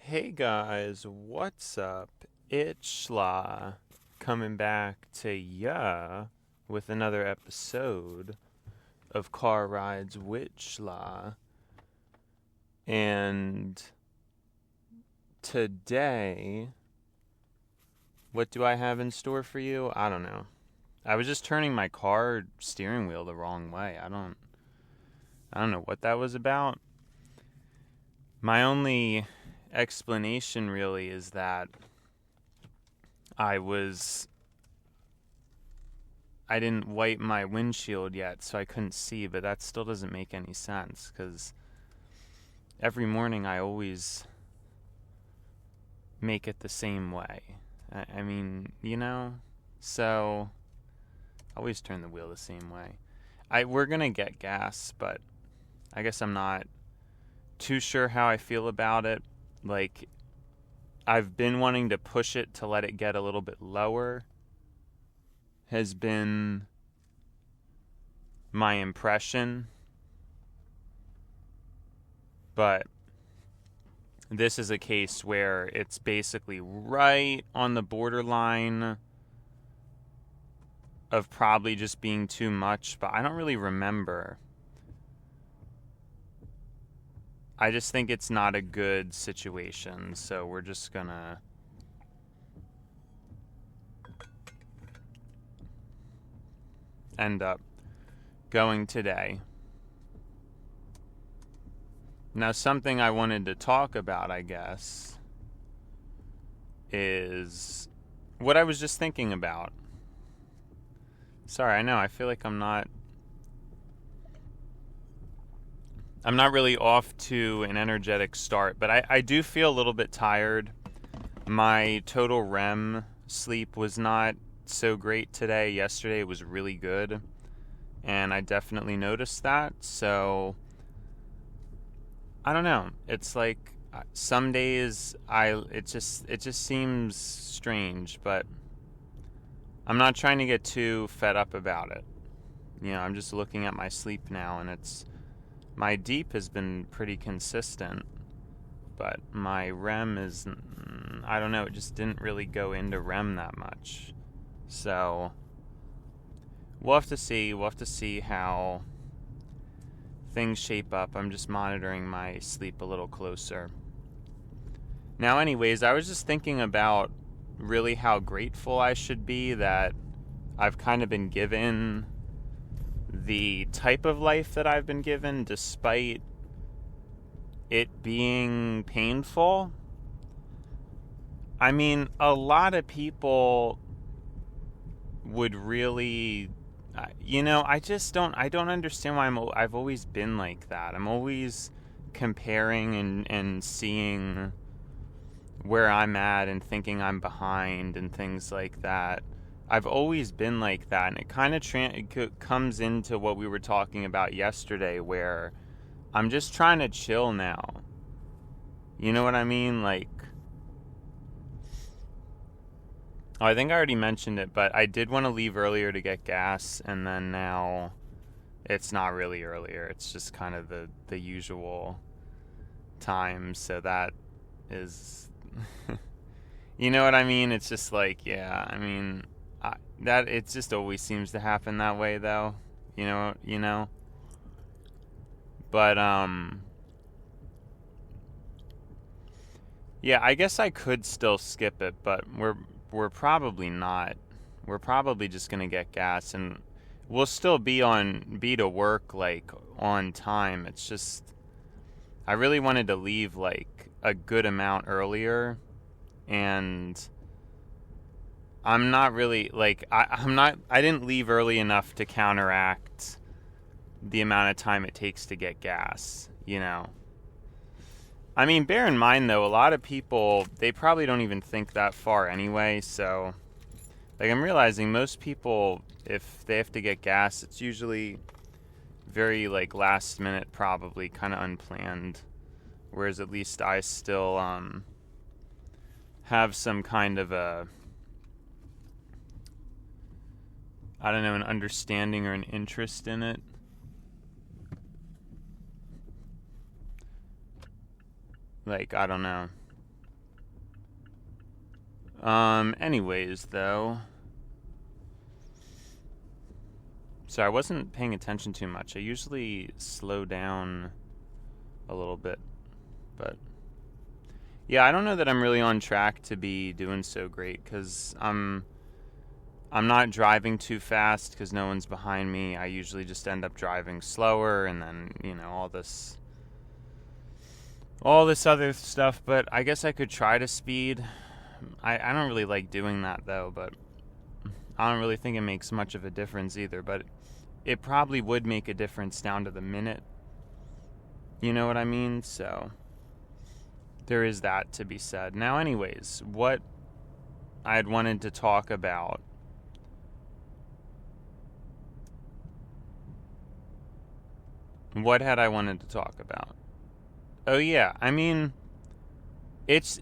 Hey guys, what's up? It's Schla coming back to ya with another episode of Car Rides with Schla. And today, what do I have in store for you? I don't know. I was just turning my car steering wheel the wrong way. I don't know what that was about. My only explanation really is that I didn't wipe my windshield yet, so I couldn't see, but that still doesn't make any sense because every morning I always make it the same way. I mean, so I always turn the wheel the same way. We're gonna get gas, but I guess I'm not too sure how I feel about it. Like, I've been wanting to push it to let it get a little bit lower, has been my impression. But this is a case where it's basically right on the borderline of probably just being too much, but I don't really remember. I just think it's not a good situation, so we're just gonna end up going today. Now, something I wanted to talk about, I guess, is what I was just thinking about. Sorry, I know, I feel like I'm not really off to an energetic start, but I do feel a little bit tired. My total REM sleep was not so great today. Yesterday it was really good, and I definitely noticed that. So I don't know. It's like some days it just seems strange, but I'm not trying to get too fed up about it. I'm just looking at my sleep now, and my deep has been pretty consistent, but my REM is, I don't know, it just didn't really go into REM that much. So we'll have to see. We'll have to see how things shape up. I'm just monitoring my sleep a little closer. Now, anyways, I was just thinking about really how grateful I should be that I've kind of been given the type of life that I've been given, despite it being painful. I mean, a lot of people would really, I don't understand why I've always been like that. I'm always comparing and seeing where I'm at and thinking I'm behind and things like that. I've always been like that, and it kind of comes into what we were talking about yesterday, where I'm just trying to chill now. You know what I mean? Like, I think I already mentioned it, but I did want to leave earlier to get gas, and then now it's not really earlier. It's just kind of the usual time, so that is... you know what I mean? It's just like, yeah, I mean... that it just always seems to happen that way, though. You know. But yeah, I guess I could still skip it, but we're probably not. We're probably just gonna get gas, and we'll still be to work like on time. It's just I really wanted to leave like a good amount earlier, and I'm not really, like, I didn't leave early enough to counteract the amount of time it takes to get gas, I mean, bear in mind, though, a lot of people, they probably don't even think that far anyway, so, like, I'm realizing most people, if they have to get gas, it's usually very, like, last minute, probably, kind of unplanned, whereas at least I still, have some kind of an understanding or an interest in it. Like, I don't know. Anyways, though. So I wasn't paying attention too much. I usually slow down a little bit. But yeah, I don't know that I'm really on track to be doing so great because I'm not driving too fast because no one's behind me. I usually just end up driving slower, and then, all this other stuff. But I guess I could try to speed. I don't really like doing that, though, but I don't really think it makes much of a difference either. But it probably would make a difference down to the minute. You know what I mean? So there is that to be said. Now, anyways, what I had wanted to talk about. What had I wanted to talk about? Oh yeah, I mean, it's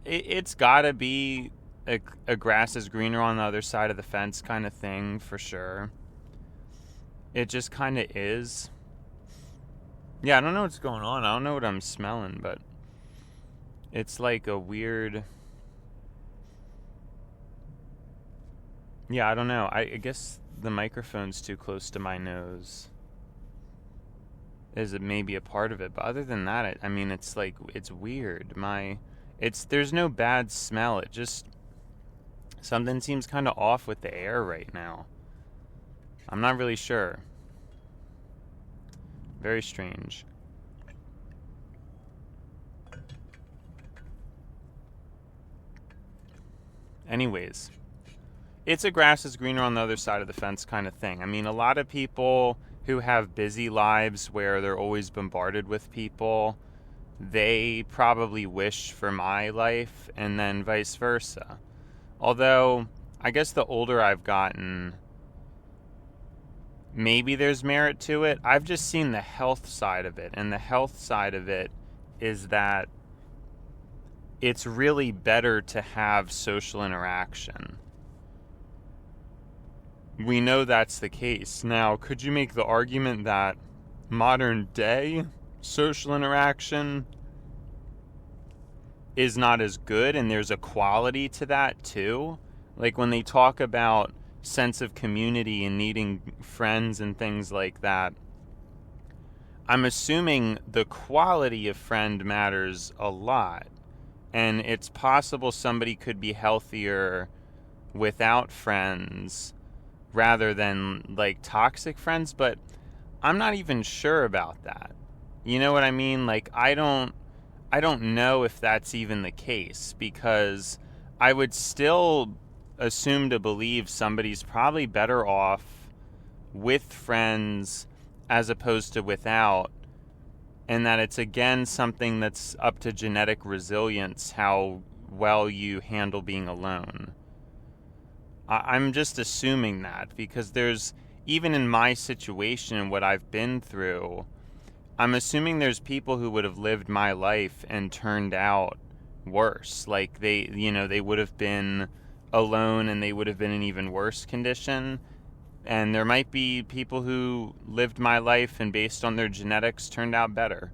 gotta be a grass is greener on the other side of the fence kind of thing for sure. It just kind of is. Yeah, I don't know what's going on. I don't know what I'm smelling, but it's like a weird. Yeah, I don't know. I guess the microphone's too close to my nose. Is it maybe a part of it? But other than that, I mean, it's like, it's weird. There's no bad smell. It just, something seems kind of off with the air right now. I'm not really sure. Very strange. Anyways, it's a grass is greener on the other side of the fence kind of thing. I mean, a lot of people who have busy lives where they're always bombarded with people, they probably wish for my life, and then vice versa. Although, I guess the older I've gotten, maybe there's merit to it. I've just seen the health side of it, and the health side of it is that it's really better to have social interaction. We know that's the case. Now, could you make the argument that modern day social interaction is not as good, and there's a quality to that too? Like when they talk about sense of community and needing friends and things like that, I'm assuming the quality of friend matters a lot. And it's possible somebody could be healthier without friends rather than like toxic friends, but I'm not even sure about that. You know what I mean? Like I don't know if that's even the case, because I would still assume to believe somebody's probably better off with friends as opposed to without, and that it's again something that's up to genetic resilience, how well you handle being alone. I'm just assuming that, because there's, even in my situation and what I've been through, I'm assuming there's people who would have lived my life and turned out worse. Like they would have been alone and they would have been in even worse condition. And there might be people who lived my life and based on their genetics turned out better.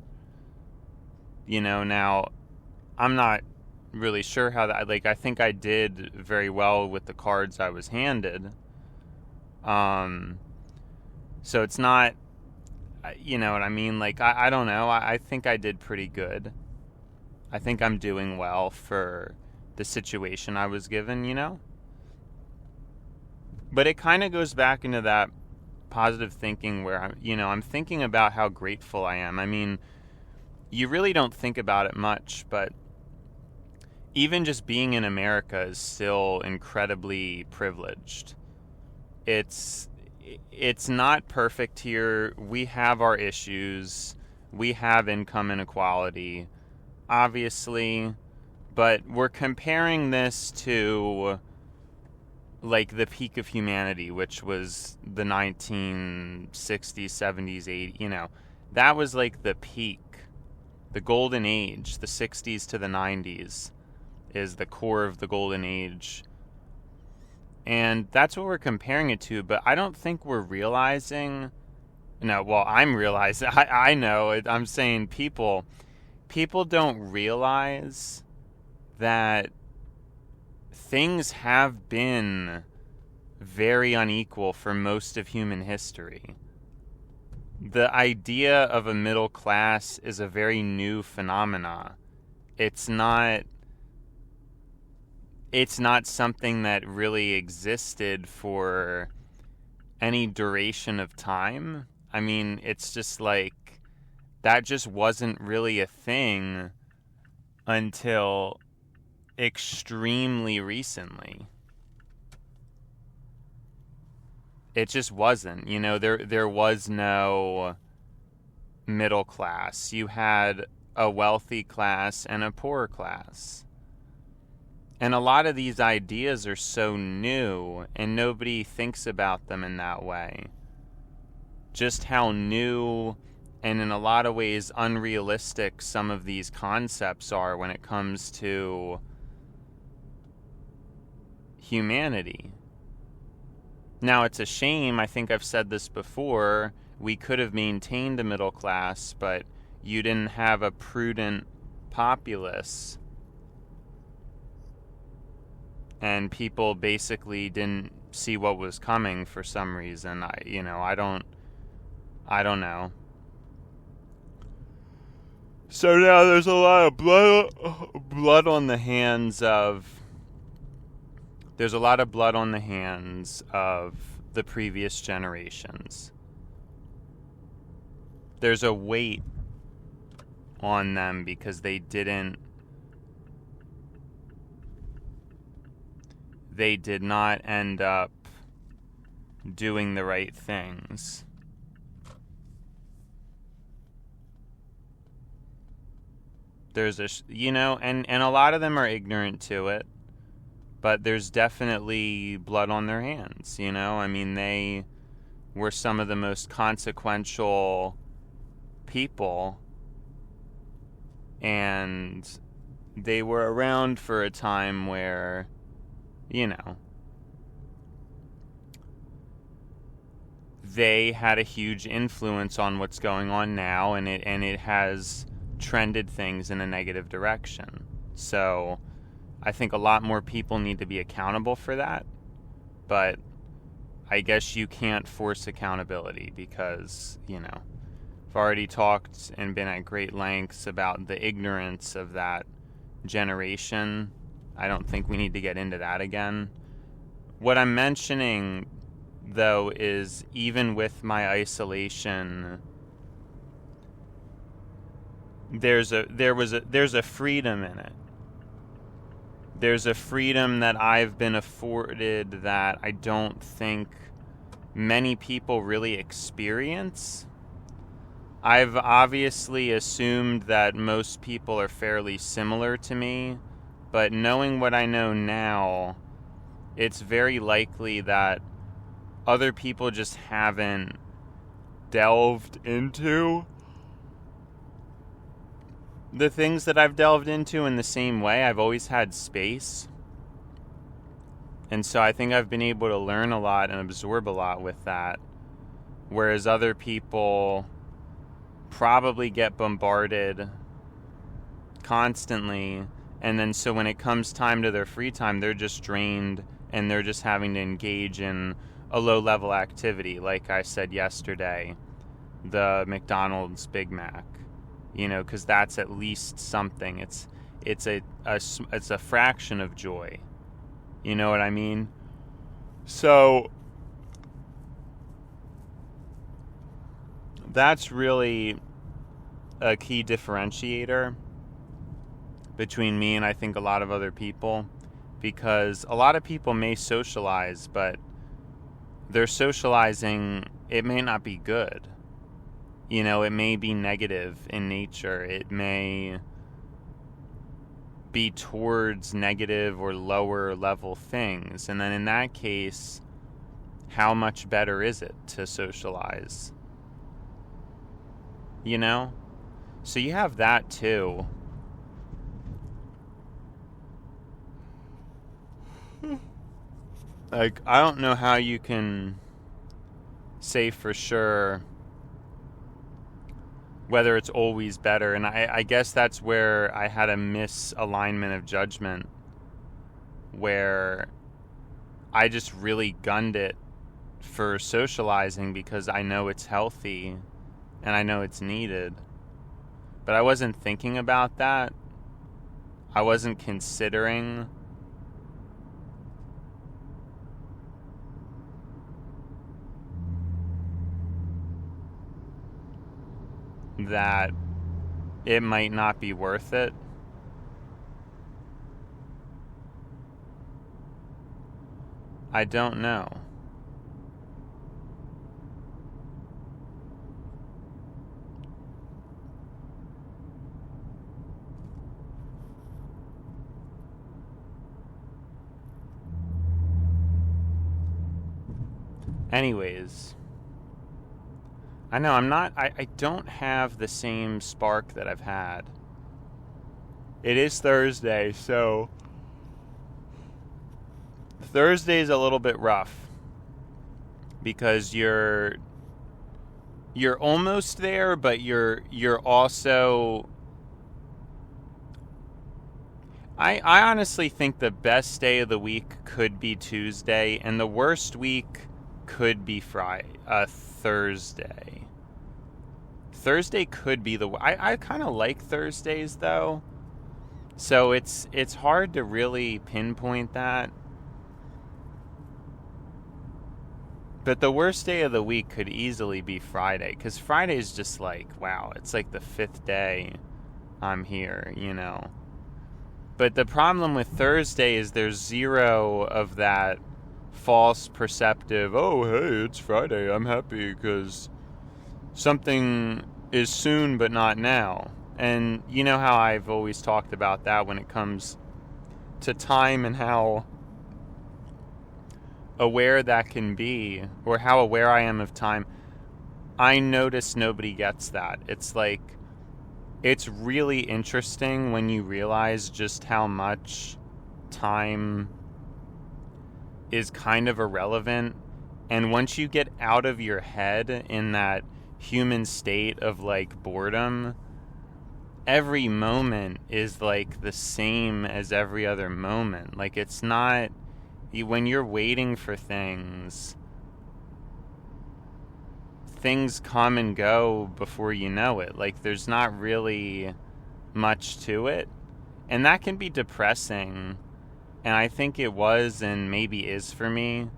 Now I'm not really sure how that, like, I think I did very well with the cards I was handed. So it's not, you know what I mean? Like, I don't know. I think I did pretty good. I think I'm doing well for the situation I was given. But it kind of goes back into that positive thinking where I'm thinking about how grateful I am. I mean, you really don't think about it much, but even just being in America is still incredibly privileged. It's not perfect here. We have our issues. We have income inequality, obviously, but we're comparing this to like the peak of humanity, which was the 1960s, 70s, 80s, that was like the peak, the golden age. The 60s to the 90s is the core of the golden age. And that's what we're comparing it to, but I don't think we're realizing, I'm realizing, I know, I'm saying people don't realize that things have been very unequal for most of human history. The idea of a middle class is a very new phenomena. It's not something that really existed for any duration of time. I mean, it's just like that just wasn't really a thing until extremely recently. It just wasn't. You know, there was no middle class. You had a wealthy class and a poor class. And a lot of these ideas are so new, and nobody thinks about them in that way. Just how new and in a lot of ways unrealistic some of these concepts are when it comes to humanity. Now, it's a shame, I think I've said this before, we could have maintained a middle class, but you didn't have a prudent populace. And people basically didn't see what was coming for some reason. I don't know. So now there's a lot of blood on the hands of. There's a lot of blood on the hands of the previous generations. There's a weight on them because they did not end up doing the right things. There's and a lot of them are ignorant to it, but there's definitely blood on their hands, I mean, they were some of the most consequential people, and they were around for a time where, they had a huge influence on what's going on now, and it has trended things in a negative direction. So I think a lot more people need to be accountable for that, but I guess you can't force accountability because, I've already talked and been at great lengths about the ignorance of that generation. I don't think we need to get into that again. What I'm mentioning, though, is even with my isolation, there's a freedom in it. There's a freedom that I've been afforded that I don't think many people really experience. I've obviously assumed that most people are fairly similar to me, but knowing what I know now, it's very likely that other people just haven't delved into the things that I've delved into in the same way. I've always had space. And so I think I've been able to learn a lot and absorb a lot with that. Whereas other people probably get bombarded constantly. And then so when it comes time to their free time, they're just drained and they're just having to engage in a low-level activity. Like I said yesterday, the McDonald's Big Mac. Because that's at least something. It's a fraction of joy. You know what I mean? So that's really a key differentiator between me and I think a lot of other people, because a lot of people may socialize, but their socializing, it may not be good. It may be negative in nature. It may be towards negative or lower level things. And then in that case, how much better is it to socialize? So you have that too. Like, I don't know how you can say for sure whether it's always better. And I guess that's where I had a misalignment of judgment where I just really gunned it for socializing because I know it's healthy and I know it's needed. But I wasn't thinking about that. I wasn't considering that it might not be worth it. I don't know. Anyways, I know I don't have the same spark that I've had. It is Thursday, so Thursday's a little bit rough because you're almost there, but you're also, I honestly think the best day of the week could be Tuesday, and the worst week could be Thursday. Thursday could be I kind of like Thursdays though, so it's hard to really pinpoint that. But the worst day of the week could easily be Friday, because Friday's just like, wow, it's like the 5th day I'm here, you know. But the problem with Thursday is there's zero of that false perceptive, oh, hey, it's Friday, I'm happy because something is soon but not now. And you know how I've always talked about that when it comes to time and how aware that can be, or how aware I am of time. I notice nobody gets that. It's like, it's really interesting when you realize just how much time is kind of irrelevant. And once you get out of your head in that human state of like boredom, every moment is like the same as every other moment. Like, it's not, when you're waiting for things come and go before you know it. Like, there's not really much to it. And that can be depressing. And I think it was and maybe is for me.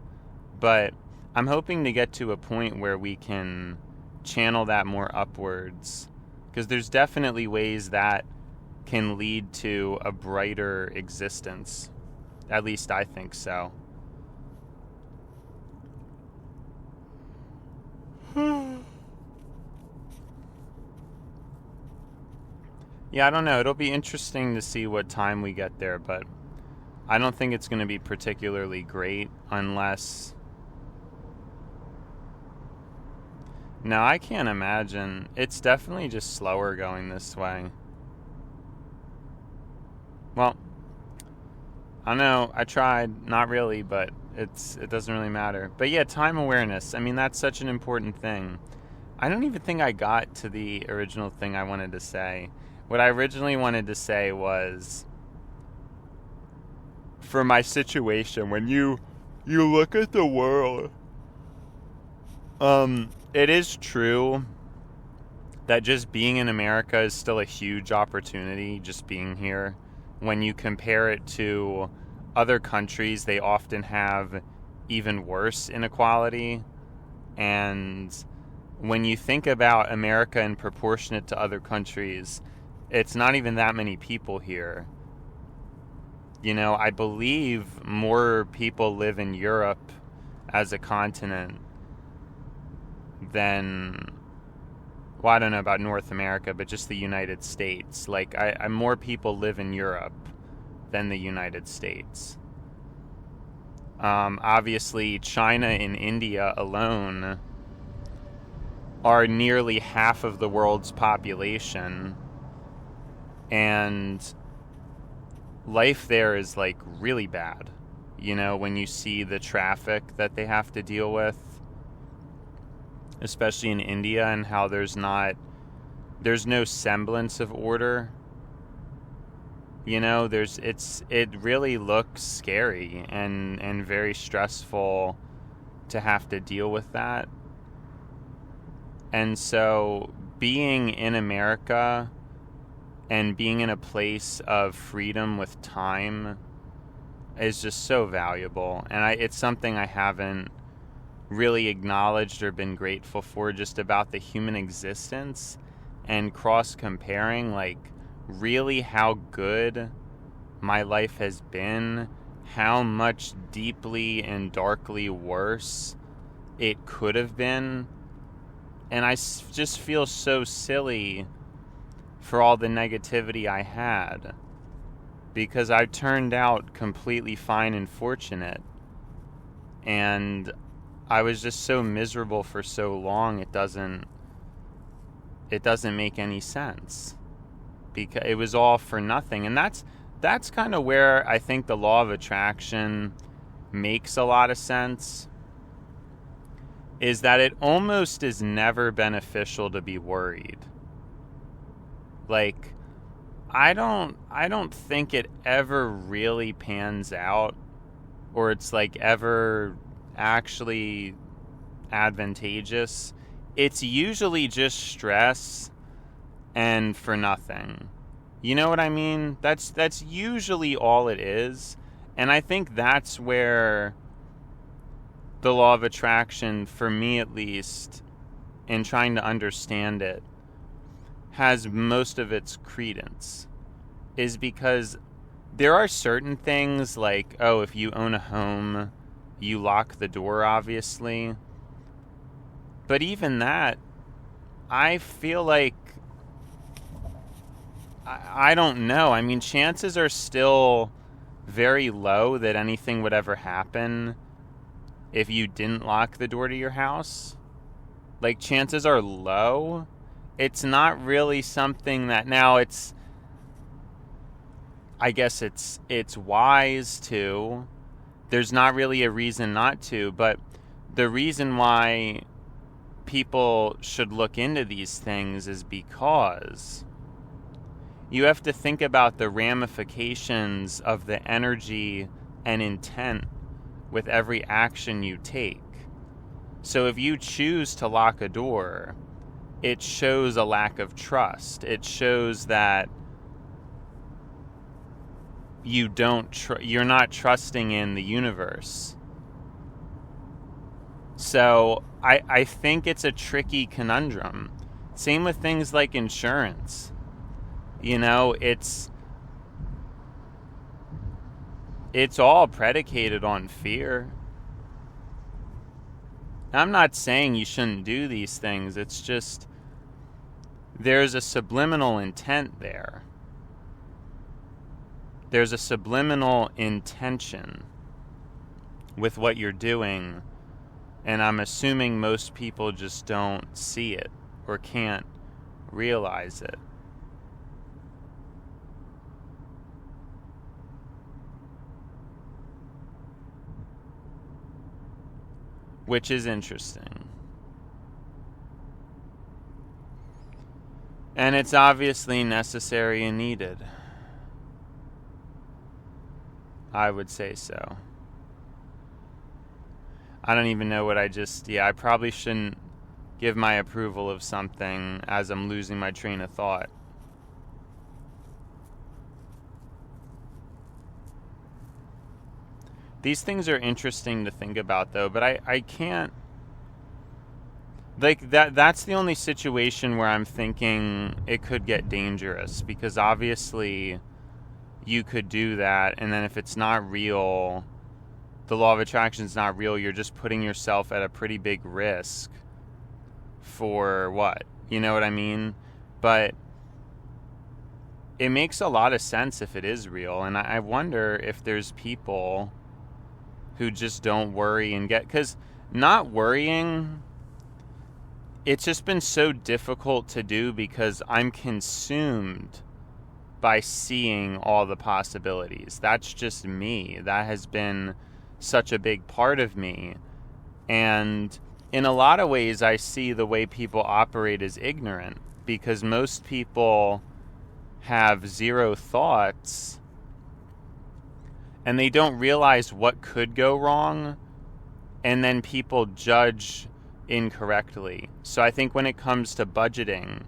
But I'm hoping to get to a point where we can channel that more upwards. Because there's definitely ways that can lead to a brighter existence. At least I think so. Yeah, I don't know. It'll be interesting to see what time we get there, but I don't think it's going to be particularly great unless... No, I can't imagine. It's definitely just slower going this way. Well, I don't know. I tried. Not really, but it doesn't really matter. But yeah, time awareness. I mean, that's such an important thing. I don't even think I got to the original thing I wanted to say. What I originally wanted to say was, for my situation, when you look at the world, it is true that just being in America is still a huge opportunity, just being here. When you compare it to other countries, they often have even worse inequality. And when you think about America and proportionate to other countries, it's not even that many people here. You know, I believe more people live in Europe as a continent than, well, I don't know about North America, but just the United States. Like, more people live in Europe than the United States. Obviously, China and India alone are nearly half of the world's population. And life there is, like, really bad. You know, when you see the traffic that they have to deal with, especially in India, and how there's no semblance of order. You know, it really looks scary and very stressful to have to deal with that. And so being in America and being in a place of freedom with time is just so valuable. And it's something I haven't really acknowledged or been grateful for, just about the human existence, and cross-comparing, like, really how good my life has been, how much deeply and darkly worse it could have been. And I just feel so silly for all the negativity I had, because I turned out completely fine and fortunate, and I was just so miserable for so long. It doesn't make any sense, because it was all for nothing. And that's kind of where I think the law of attraction makes a lot of sense, is that it almost is never beneficial to be worried. Like, I don't think it ever really pans out, or it's like ever actually advantageous. It's usually just stress and for nothing. You know what I mean? That's usually all it is. And I think that's where the law of attraction, for me at least, in trying to understand it, has most of its credence, is because there are certain things like, oh, if you own a home, you lock the door, obviously. But even that, I feel like, I don't know. I mean, chances are still very low that anything would ever happen if you didn't lock the door to your house. Like, chances are low. It's not really something that, now I guess it's wise to. There's not really a reason not to, but the reason why people should look into these things is because you have to think about the ramifications of the energy and intent with every action you take. So if you choose to lock a door, it shows a lack of trust. It shows that you're not trusting in the universe. So I think it's a tricky conundrum. Same with things like insurance. You know, it's all predicated on fear. I'm not saying you shouldn't do these things. It's just there's a subliminal intent there. There's a subliminal intention with what you're doing, and I'm assuming most people just don't see it or can't realize it. Which is interesting. And it's obviously necessary and needed. I would say so. I don't even know what I probably shouldn't give my approval of something as I'm losing my train of thought. These things are interesting to think about, though, but I can't, like, that's the only situation where I'm thinking it could get dangerous, because obviously you could do that, and then if it's not real, the law of attraction is not real, you're just putting yourself at a pretty big risk for what? You know what I mean? But it makes a lot of sense if it is real, and I wonder if there's people who just don't worry and because not worrying, it's just been so difficult to do because I'm consumed by seeing all the possibilities. That's just me. That has been such a big part of me. And in a lot of ways, I see the way people operate as ignorant, because most people have zero thoughts and they don't realize what could go wrong, and then people judge incorrectly. So I think when it comes to budgeting,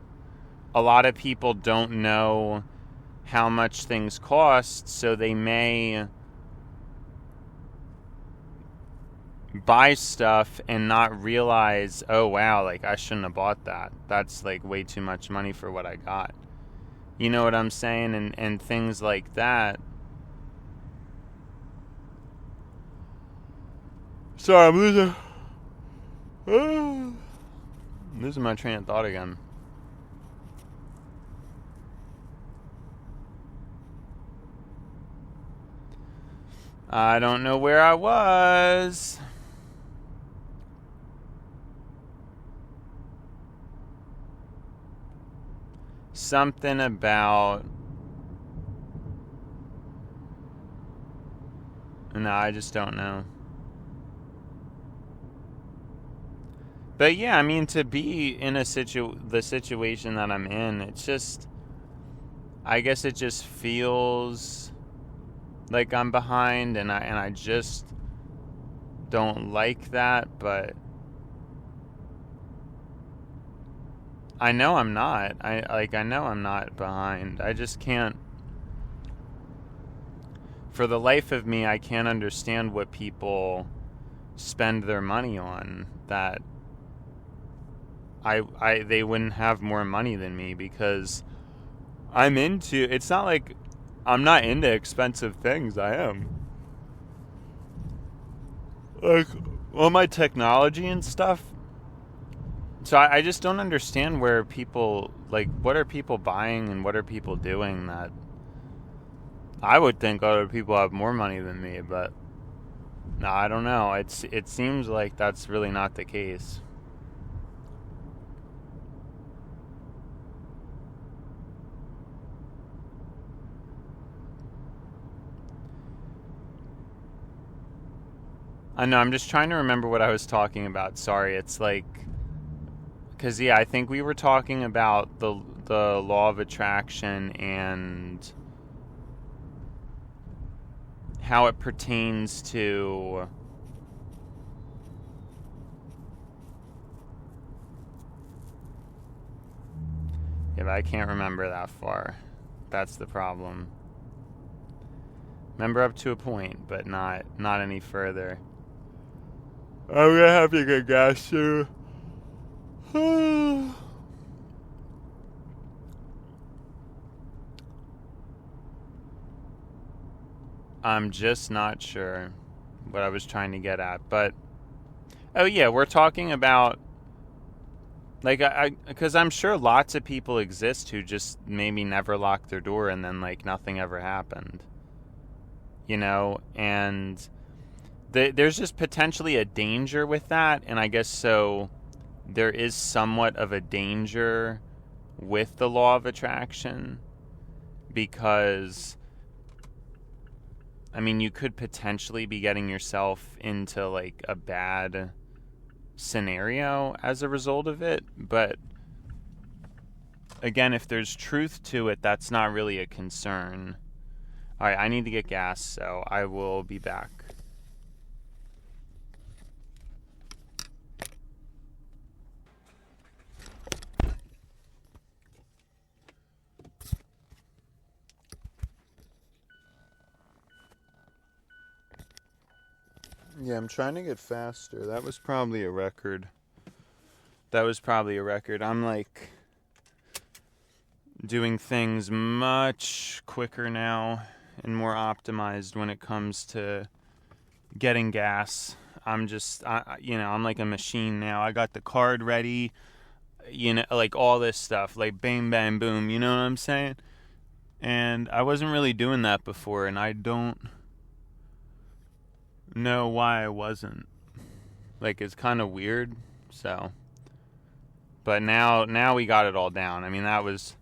a lot of people don't know how much things cost, so they may buy stuff and not realize, oh wow, like I shouldn't have bought that. That's like way too much money for what I got. You know what I'm saying? And things like that. Sorry, I'm losing my train of thought again. I don't know where I was. Something about... No, I just don't know. But yeah, I mean, to be in the situation that I'm in, it's just... I guess it just feels like I'm behind, and I just don't like that, but I know I'm not. I know I'm not behind. I just can't. For the life of me, I can't understand what people spend their money on, that they wouldn't have more money than me, because I'm into... It's not like I'm not into expensive things. I am. Like, all my technology and stuff. So I just don't understand where people... Like, what are people buying and what are people doing that... I would think other people have more money than me, but... No, I don't know. It seems like that's really not the case. I know, I'm just trying to remember what I was talking about. Sorry, it's like... Because, yeah, I think we were talking about the law of attraction and how it pertains to... Yeah, but I can't remember that far. That's the problem. Remember up to a point, but not any further. I'm gonna have to get gas too. I'm just not sure what I was trying to get at, but oh yeah, we're talking about, like, because I'm sure lots of people exist who just maybe never locked their door and then like nothing ever happened, you know, and there's just potentially a danger with that, and I guess so. There is somewhat of a danger with the law of attraction, because I mean, you could potentially be getting yourself into like a bad scenario as a result of it, but again, if there's truth to it, that's not really a concern. All right, I need to get gas, so I will be back. Yeah, I'm trying to get faster. That was probably a record. I'm like doing things much quicker now and more optimized when it comes to getting gas. I'm like a machine now. I got the card ready, like all this stuff, like bang, bang, boom, you know what I'm saying? And I wasn't really doing that before, and I don't know why I wasn't. Like, it's kind of weird, so. But now we got it all down. I mean, that was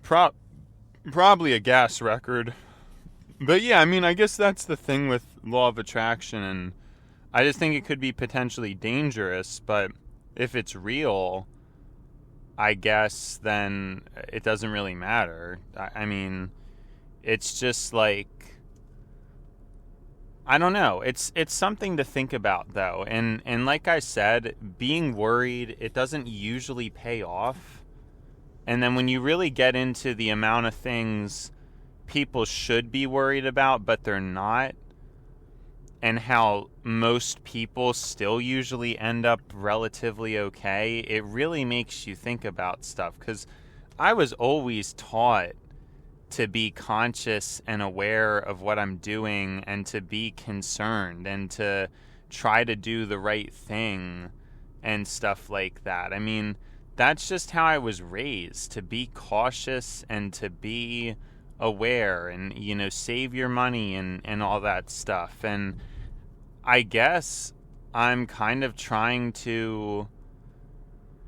probably a gas record. But yeah, I mean, I guess that's the thing with law of attraction, and I just think it could be potentially dangerous, but if it's real, I guess then it doesn't really matter. I mean, it's just like, I don't know. It's something to think about though. And like I said, being worried, it doesn't usually pay off. And then when you really get into the amount of things people should be worried about but they're not, and how most people still usually end up relatively okay, it really makes you think about stuff. Because I was always taught to be conscious and aware of what I'm doing and to be concerned and to try to do the right thing and stuff like that. I mean, that's just how I was raised, to be cautious and to be aware and, you know, save your money and all that stuff. And I guess I'm kind of trying to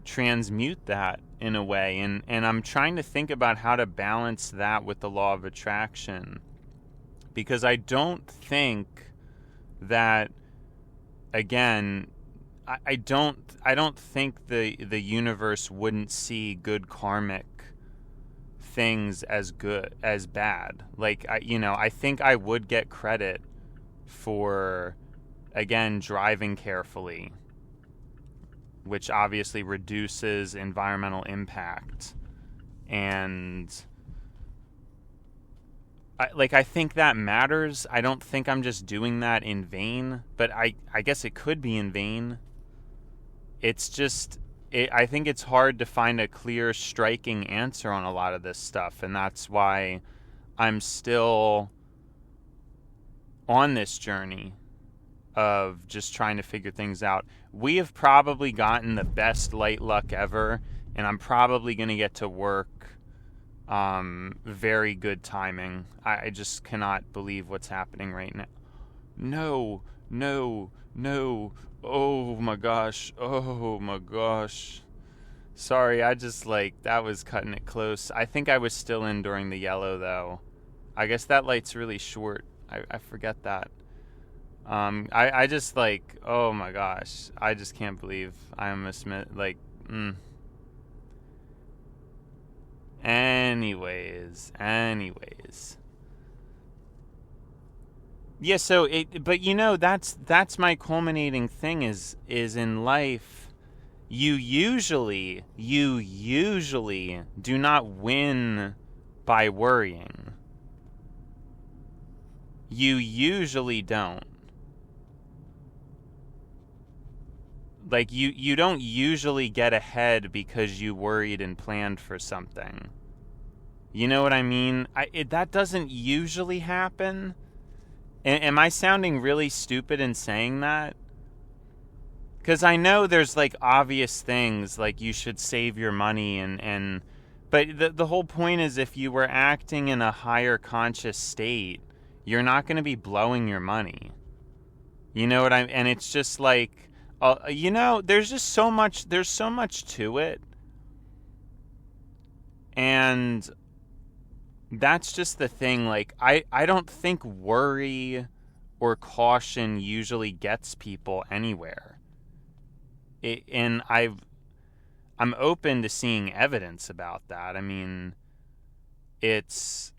transmute that in a way, and I'm trying to think about how to balance that with the law of attraction, because I don't think that, again, I don't think the universe wouldn't see good karmic things as bad. Like, I think I would get credit for, again, driving carefully, which obviously reduces environmental impact. And I think that matters. I don't think I'm just doing that in vain, but I guess it could be in vain. It's just, I think it's hard to find a clear, striking answer on a lot of this stuff, and that's why I'm still on this journey of just trying to figure things out. We have probably gotten the best light luck ever, and I'm probably going to get to work. Very good timing. I just cannot believe what's happening right now. No. Oh my gosh. Sorry, I just, that was cutting it close. I think I was still in during the yellow, though. I guess that light's really short. I forget that. I just, oh my gosh. I just can't believe I almost Anyways. Yeah, so but that's my culminating thing is in life, you usually do not win by worrying. You usually don't. You don't usually get ahead because you worried and planned for something. You know what I mean? That doesn't usually happen. Am I sounding really stupid in saying that? Because I know there's obvious things, like you should save your money but the whole point is, if you were acting in a higher conscious state, you're not going to be blowing your money. You know what and it's just there's just so much to it. And that's just the thing. I don't think worry or caution usually gets people anywhere. And I'm open to seeing evidence about that. I mean, it's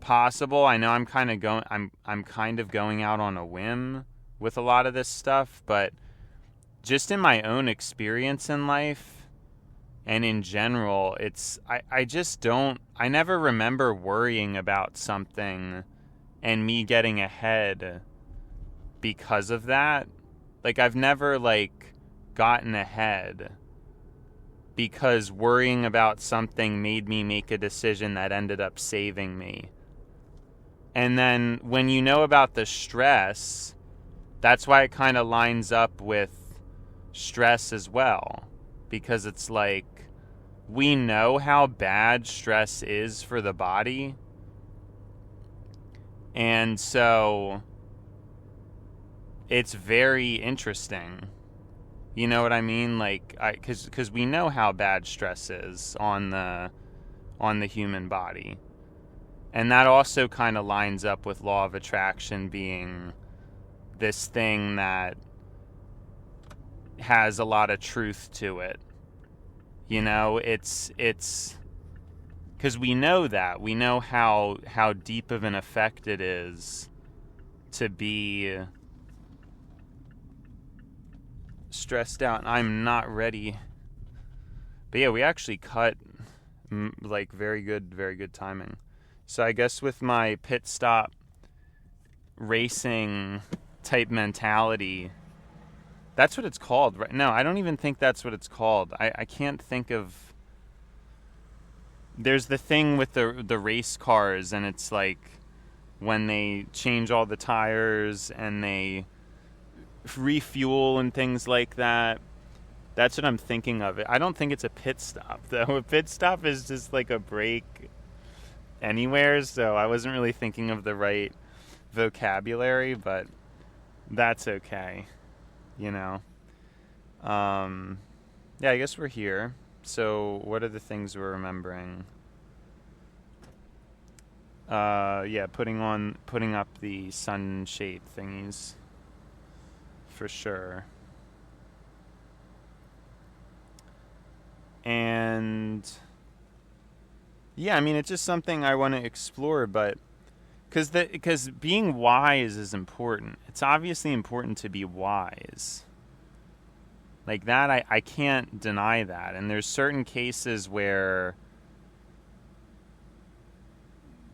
possible. I know I'm kind of going out on a whim with a lot of this stuff, but just in my own experience in life and in general, I never remember worrying about something and me getting ahead because of that. I've never gotten ahead because worrying about something made me make a decision that ended up saving me. And then when you know about the stress, that's why it kind of lines up with stress as well. Because it's we know how bad stress is for the body. And so it's very interesting. You know what I mean? Because we know how bad stress is on the human body. And that also kind of lines up with law of attraction being this thing that has a lot of truth to it. You know, it's because we know how deep of an effect it is to be stressed out. I'm not ready. But yeah, we actually cut like very good timing. So I guess with my pit stop racing type mentality, that's what it's called, right? No, I don't even think that's what it's called. I can't think of. There's the thing with the race cars, and it's like when they change all the tires and they refuel and things like that. That's what I'm thinking of. I don't think it's a pit stop, though. A pit stop is just like a break anywhere, so I wasn't really thinking of the right vocabulary, but that's okay, you know. Yeah, I guess we're here. So what are the things we're remembering? Yeah, putting up the sunshade thingies for sure. And yeah, I mean, it's just something I want to explore, but because being wise is important. It's obviously important to be wise. Like that, I can't deny that. And there's certain cases where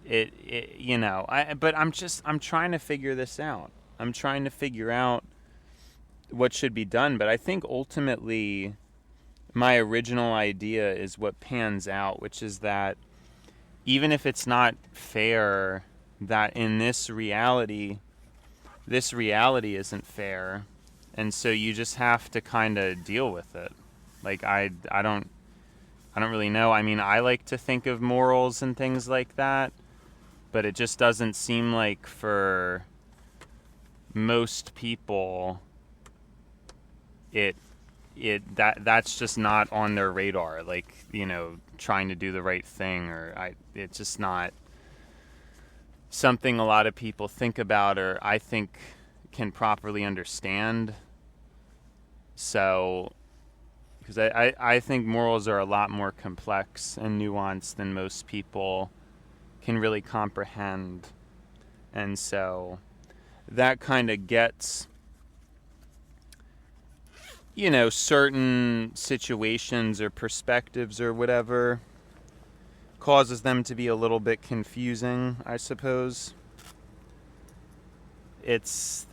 it you know, but I'm trying to figure this out. I'm trying to figure out what should be done, but I think ultimately my original idea is what pans out, which is that even if it's not fair, that in this reality isn't fair, and so you just have to kind of deal with it. Like I don't really know. I mean, I like to think of morals and things like that, but it just doesn't seem like for most people that's just not on their radar, like, you know, trying to do the right thing, or it's just not something a lot of people think about or I think can properly understand. So, because I think morals are a lot more complex and nuanced than most people can really comprehend. And so that kind of gets, you know, certain situations or perspectives or whatever, causes them to be a little bit confusing, I suppose. It's,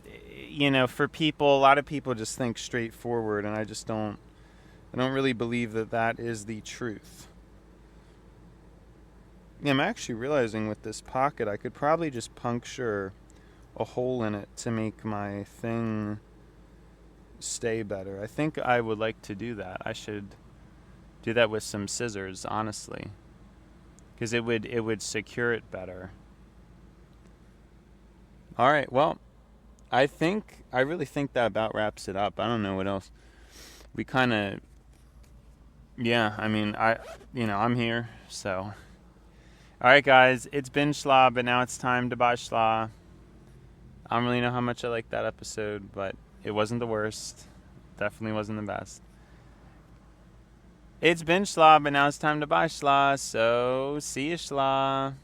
you know, for people, a lot of people just think straightforward, and I don't really believe that is the truth. Yeah, I'm actually realizing with this pocket, I could probably just puncture a hole in it to make my thing stay better. I think I would like to do that. I should do that with some scissors, honestly, because it would secure it better. All right, well, I really think that about wraps it up. I don't know what else. We kind of, yeah, I mean, I'm here, so. All right, guys, it's been schla, but now it's time to buy schla. I don't really know how much I like that episode, but it wasn't the worst. Definitely wasn't the best. It's been schla, but now it's time to buy schla, so see you, schla.